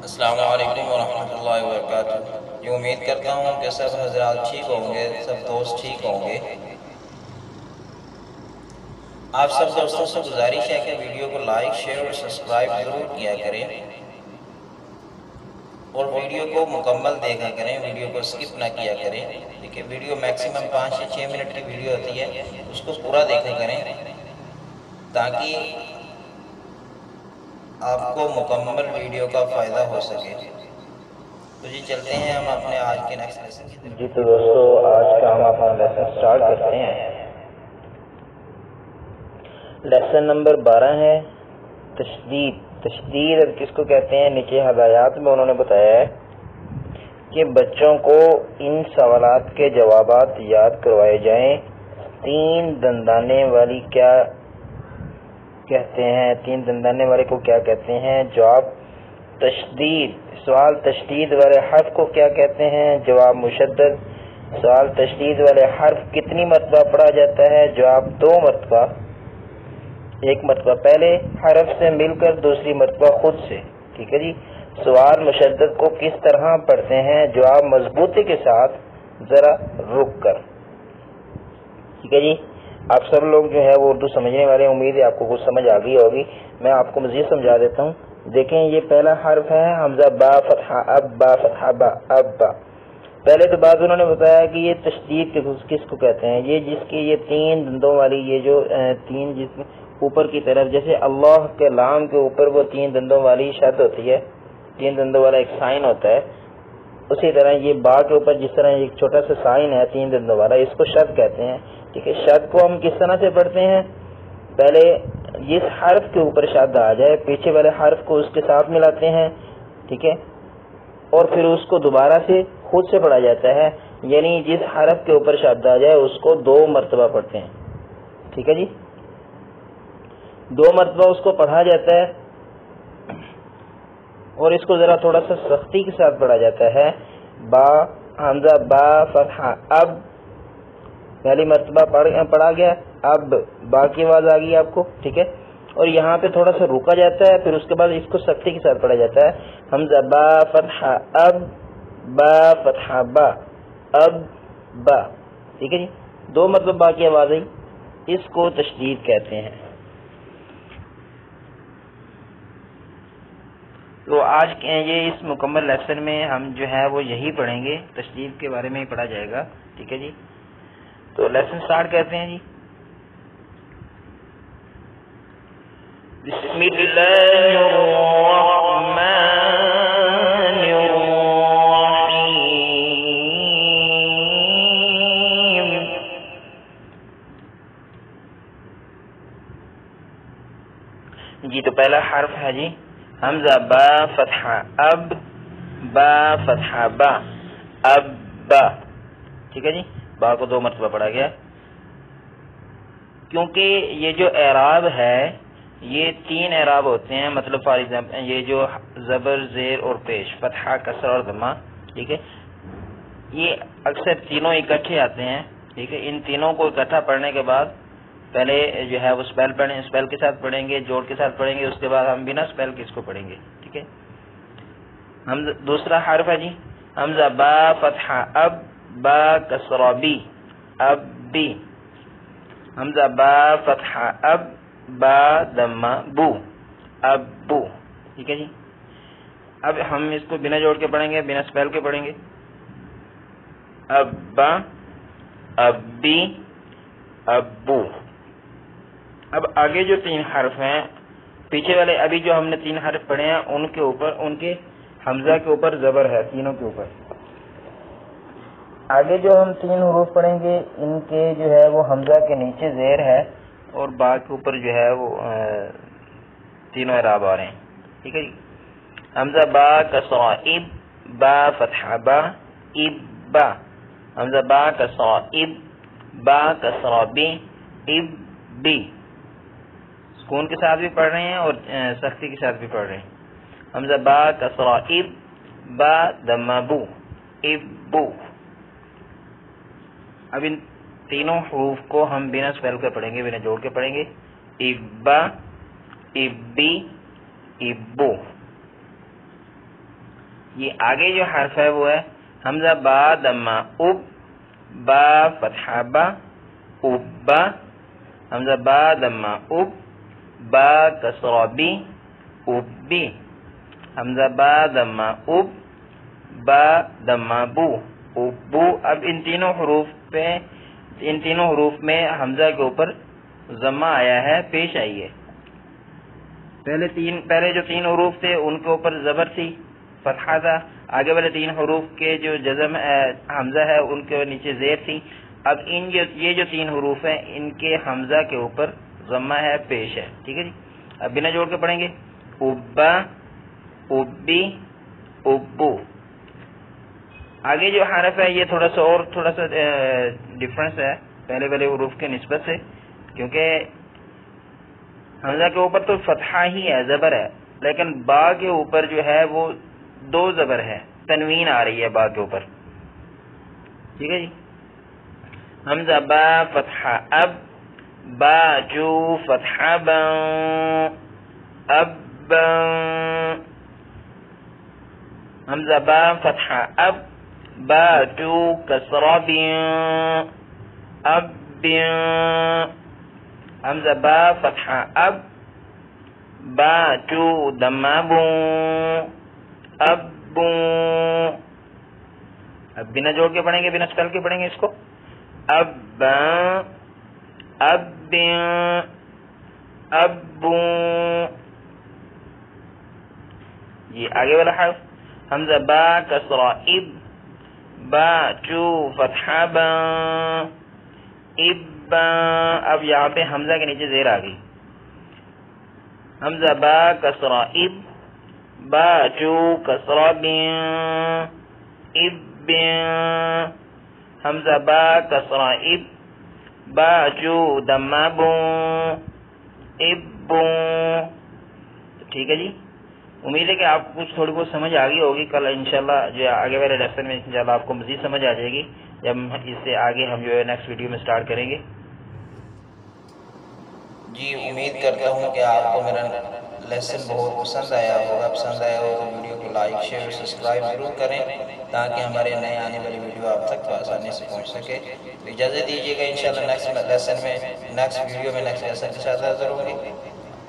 السلام علیکم ورحمۃ اللہ وبرکاتہ۔ یہ امید کرتا ہوں کہ سب حضرات ٹھیک ہوں گے، سب دوست ٹھیک ہوں گے۔ آپ سب دوستوں سے گزارش ہے کہ ویڈیو کو لائک، شیئر اور سبسکرائب ضرور کیا کریں، اور ویڈیو کو مکمل دیکھا کریں، ویڈیو کو سکپ نہ کیا کریں۔ دیکھیں ویڈیو میکسیمم 5 سے 6 منٹ کی ویڈیو ہوتی ہے، اس کو پورا دیکھا کریں تاکہ آپ کو مکمل ویڈیو کا فائدہ ہو سکے۔ تو جی چلتے ہیں ہم اپنے آج کے نیکسٹ لیسن کی طرف۔ جی تو دوستو آج کا ہم اپنا لیسن سٹارٹ کرتے ہیں۔ لیسن نمبر 12 ہے تشدید۔ تشدید کس کو کہتے ہیں؟ نیچے ہدایات میں انہوں نے بتایا ہے کہ بچوں کو ان سوالات کے جوابات یاد کروائے جائیں۔ 3 دندانے والی کیا کہتے ہیں؟ 3 دندانے والے کو کیا کہتے ہیں؟ جواب تشدید۔ سوال تشدید والے حرف کو کیا کہتے ہیں؟ جواب مشدد۔ سوال تشدید والے حرف کتنی مرتبہ پڑھا جاتا ہے؟ جواب 2 مرتبہ، ایک مرتبہ پہلے حرف سے مل کر، دوسری مرتبہ خود سے۔ ٹھیک ہے جی۔ سوال مشدد کو کس طرح پڑھتے ہیں؟ جواب مضبوطی کے ساتھ، ذرا رک کر۔ ٹھیک ہے جی۔ آپ سب لوگ جو ہے وہ اردو سمجھنے والے، امید ہے آپ کو کچھ سمجھ آ گئی ہوگی۔ میں آپ کو مزید سمجھا دیتا ہوں۔ دیکھیں یہ پہلا حرف ہے حمزہ با فتحہ اب، با فتحہ با اب با۔ پہلے تو بعد انہوں نے بتایا کہ یہ تشدید کس کو کہتے ہیں؟ یہ جس کی یہ 3 دندوں والی، یہ جو 3 جس اوپر کی طرف، جیسے اللہ کے لام کے اوپر وہ 3 دندوں والی شد ہوتی ہے، 3 دندوں والا ایک سائن ہوتا ہے، اسی طرح یہ با کے اوپر جس طرح ایک چھوٹا سا سائن ہے 3 دندوں والا، اس کو شد کہتے ہیں۔ ٹھیک ہے۔ شد کو ہم کس طرح سے پڑھتے ہیں؟ پہلے جس حرف کے اوپر شد آ جائے پیچھے والے حرف کو اس کے ساتھ ملاتے ہیں، ٹھیک ہے، اور پھر اس کو دوبارہ سے خود سے پڑھا جاتا ہے، یعنی جس حرف کے اوپر شد آ جائے اس کو 2 مرتبہ پڑھتے ہیں۔ ٹھیک ہے جی، 2 مرتبہ اس کو پڑھا جاتا ہے، اور اس کو ذرا تھوڑا سا سختی کے ساتھ پڑھا جاتا ہے۔ با حمزہ با فتحہ اب، پہلی مرتبہ پڑھا گیا، اب با کی آواز آ گئی آپ کو، ٹھیک ہے، اور یہاں پہ تھوڑا سا رکا جاتا ہے، پھر اس کے بعد اس کو سختی کے ساتھ پڑھا جاتا ہے۔ حمزہ با فتحہ اب، با فتحہ با اب با۔ ٹھیک ہے جی، 2 مرتبہ با کی آواز آئی، اس کو تشدید کہتے ہیں۔ تو آج یہ اس مکمل لیسن میں ہم جو ہے وہ یہی پڑھیں گے، تشدید کے بارے میں ہی پڑھا جائے گا۔ ٹھیک ہے جی، تو لیسن سٹارٹ کرتے ہیں جی۔ بسم اللہ الرحمن الرحیم۔ جی تو پہلا حرف ہے جی حمزہ با فتحہ اب، با فتحہ با اب با۔ ٹھیک ہے جی، با کو 2 مرتبہ پڑھا گیا، کیونکہ یہ جو اعراب ہے یہ 3 اعراب ہوتے ہیں، مطلب فار ایگزامپل یہ جو زبر زیر اور پیش، فتحہ کسرہ اور ضمہ، ٹھیک ہے، یہ اکثر تینوں اکٹھے آتے ہیں۔ ٹھیک ہے، ان تینوں کو اکٹھا پڑھنے کے بعد پہلے جو ہے وہ اسپیل پڑھیں، اسپیل کے ساتھ پڑھیں گے، جوڑ کے ساتھ پڑھیں گے، اس کے بعد ہم بنا اسپیل کے اس کو پڑھیں گے۔ ٹھیک ہے، ہم دوسرا حرف ہے جی حمزہ با فتحہ اب، با کسرہ بی اب بی۔ حمزہ با فتحہ اب، با ضمہ بو اب بو۔ ٹھیک ہے جی، اب ہم اس کو بنا جوڑ کے پڑھیں گے، بنا اسپیل کے پڑھیں گے۔ ابا ابی ابو۔ اب آگے جو 3 حرف ہیں، پیچھے والے ابھی جو ہم نے 3 حرف پڑھے ہیں ان کے اوپر، ان کے حمزہ کے اوپر زبر ہے، تینوں کے اوپر۔ آگے جو ہم 3 حروف پڑھیں گے ان کے جو ہے وہ حمزہ کے نیچے زیر ہے، اور با کے اوپر جو ہے وہ تینوں اعراب آ رہے ہیں۔ ٹھیک ہے جی، حمزہ با کسرہ اب، با فتحہ با اب با۔ حمزہ با کسرہ اب، با کسرہ بی اب بی۔ سکون کے ساتھ بھی پڑھ رہے ہیں اور سختی کے ساتھ بھی پڑھ رہے ہیں۔ حمزہ با کسرہ اب، با ضمہ بو اب بو۔ اب ان تینوں حروف کو ہم بنا اسپیل کے پڑھیں گے، بنا جوڑ کے پڑھیں گے۔ ابا ابی ابو۔ یہ آگے جو حرف ہے وہ ہے حمزہ با دمہ اب، با فتحہ با، ابا، حمزہ با دمہ اب، با کسرہ بی، ابی، حمزہ با دمہ اب، با دمہ بو، ابو۔ اب ان تینوں حروف میں حمزہ کے اوپر ضمہ آیا ہے، پیش آئی ہے۔ پہلے جو 3 حروف تھے ان کے اوپر زبر تھی، فتحہ تھا، آگے والے 3 حروف کے جو جزم حمزہ ہے ان کے نیچے زیر تھی۔ اب یہ جو 3 حروف ہیں ان کے حمزہ کے اوپر ضمہ ہے، پیش ہے، ٹھیک ہے جی۔ اب بنا جوڑ کے پڑھیں گے، ابا، ابی، ابو۔ آگے جو حرف ہے یہ تھوڑا سا ڈفرنس ہے پہلے والے حروف کے نسبت سے، کیونکہ حمزہ کے اوپر تو فتحہ ہی ہے، زبر ہے، لیکن با کے اوپر جو ہے وہ 2 زبر ہے، تنوین آ رہی ہے با کے اوپر، ٹھیک ہے جی۔ حمزہ با فتحہ اب، با جو فتحہ با، اب، حمزہ با فتحہ اب، با جو کسرہ بی، اب، حمزہ با فتحہ اب، با جو دمہ بو، اب، اب بنا جوڑ کے پڑھیں گے، بنا چل کے پڑھیں گے اس کو، اب، اب، ابو۔ یہ آگے والا حرف حمزہ با کسرہ اب، با جو فتحہ با، اب۔ اب یہاں پہ حمزہ کے نیچے زیر آ گئی، حمزہ با کسرہ اب، با جو کسرہ بی، اب، حمزہ با کسرہ اب، با جو دمہ بو، اب۔ ٹھیک ہے جی، امید ہے کہ آپ کو کچھ تھوڑی بہت سمجھ آ گئی ہوگی۔ کل انشاءاللہ جو آگے والے لیسن میں انشاءاللہ آپ کو مزید سمجھ آ جائے گی، جب اس سے آگے ہم جو ہے نیکسٹ ویڈیو میں سٹارٹ کریں گے۔ جی امید کرتا ہوں کہ آپ کو میرا لیسن بہت پسند آیا ہوگا۔ پسند آیا ہو تو ویڈیو کو لائک، شیئر اور سبسکرائب ضرور کریں تاکہ ہمارے نئے آنے والی ویڈیو آپ تک آسانی سے پہنچ سکے۔ اجازت دیجیے گا، انشاءاللہ نیکسٹ لیسن میں نیکسٹ ویڈیو میں نیکسٹ لیسن کے ساتھ حاضر ہوں گے۔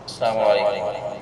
السلام علیکم۔